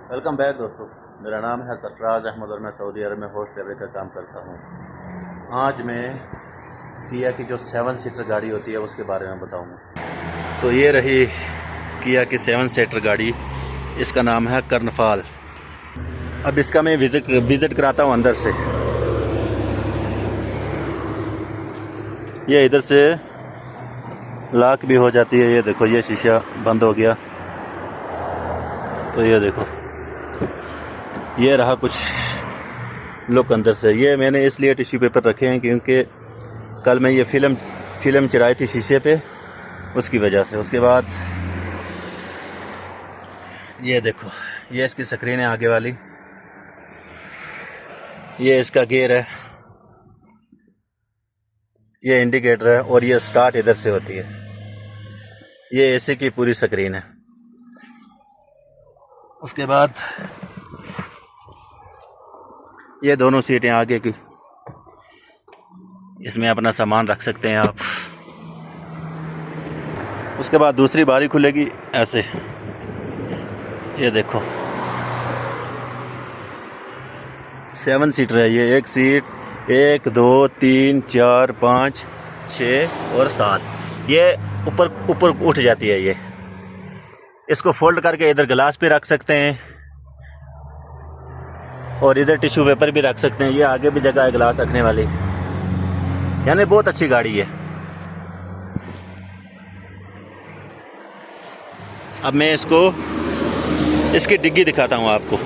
Welcome back दोस्तों। मेरा नाम है सरफराज अहमद और मैं सऊदी अरब में होस्ट ड्राइवर का काम करता हूँ। आज मैं किया की जो 7 सीटर गाड़ी होती है उसके बारे में बताऊँगा। तो ये रही किया की 7 सीटर गाड़ी, इसका नाम है कर्नफाल। अब इसका मैं विज़िट कराता हूँ अंदर से। ये इधर से लॉक भी हो जाती है। ये देखो, ये शीशा बंद हो गया। तो ये देखो, ये रहा कुछ लुक अंदर से। ये मैंने इसलिए टिश्यू पेपर रखे हैं क्योंकि कल मैं ये फिल्म चढ़ाई थी शीशे पे, उसकी वजह से। उसके बाद ये देखो, ये इसकी स्क्रीन है आगे वाली, ये इसका गियर है, ये इंडिकेटर है और ये स्टार्ट इधर से होती है। ये एसी की पूरी स्क्रीन है। उसके बाद ये दोनों सीटें आगे की, इसमें अपना सामान रख सकते हैं आप। उसके बाद दूसरी बारी खुलेगी ऐसे, ये देखो 7 सीटर है ये। एक सीट 1 2 3 4 5 6 और 7 ये ऊपर उठ जाती है। ये इसको फोल्ड करके इधर गिलास पे रख सकते हैं और इधर टिश्यू पेपर भी रख सकते हैं। ये आगे भी जगह है गिलास रखने वाली, यानी बहुत अच्छी गाड़ी है। अब मैं इसकी डिग्गी दिखाता हूँ आपको।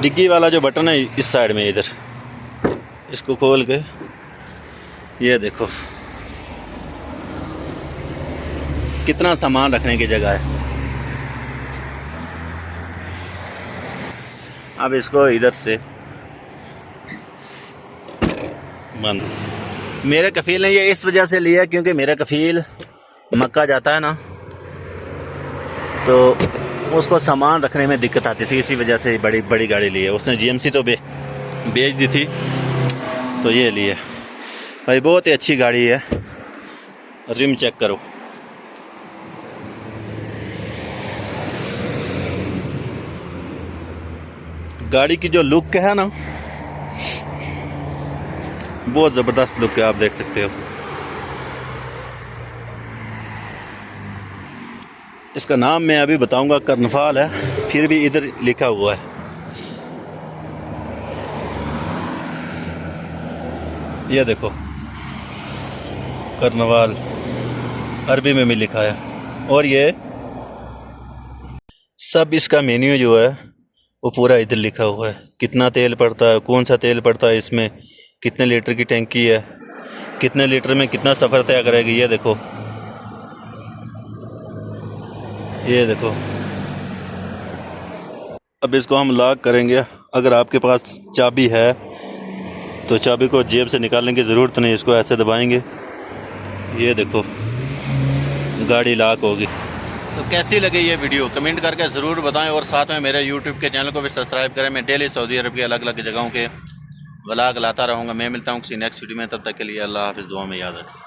डिग्गी वाला जो बटन है इस साइड में, इधर इसको खोल के ये देखो कितना सामान रखने की जगह है। अब इसको इधर से बंद। मेरे कफील ने ये इस वजह से लिया क्योंकि मेरा कफील मक्का जाता है ना, तो उसको सामान रखने में दिक्कत आती थी, इसी वजह से बड़ी गाड़ी ली है उसने। जीएमसी तो बेच दी थी, तो ये लिए भाई। बहुत ही अच्छी गाड़ी है। रिम चेक करो, गाड़ी की जो लुक है ना, बहुत ज़बरदस्त लुक है, आप देख सकते हो। इसका नाम मैं अभी बताऊंगा, कर्नफाल है, फिर भी इधर लिखा हुआ है। ये देखो कर्नवाल अरबी में भी लिखा है। और ये सब इसका मेन्यू जो है वो पूरा इधर लिखा हुआ है। कितना तेल पड़ता है, कौन सा तेल पड़ता है इसमें, कितने लीटर की टैंकी है, कितने लीटर में कितना सफ़र तय करेगी। ये देखो, ये देखो। अब इसको हम लॉक करेंगे। अगर आपके पास चाबी है तो चाबी को जेब से निकालने की ज़रूरत नहीं, इसको ऐसे दबाएंगे, ये देखो गाड़ी लॉक होगी। तो कैसी लगी ये वीडियो कमेंट करके ज़रूर बताएं और साथ में मेरे यूट्यूब के चैनल को भी सब्सक्राइब करें। मैं डेली सऊदी अरब की अलग अलग जगहों के व्लॉग लाता रहूँगा। मैं मिलता हूँ किसी नेक्स्ट वीडियो में, तब तक के लिए अल्लाह हाफ़िज़। दुआ में याद रखें।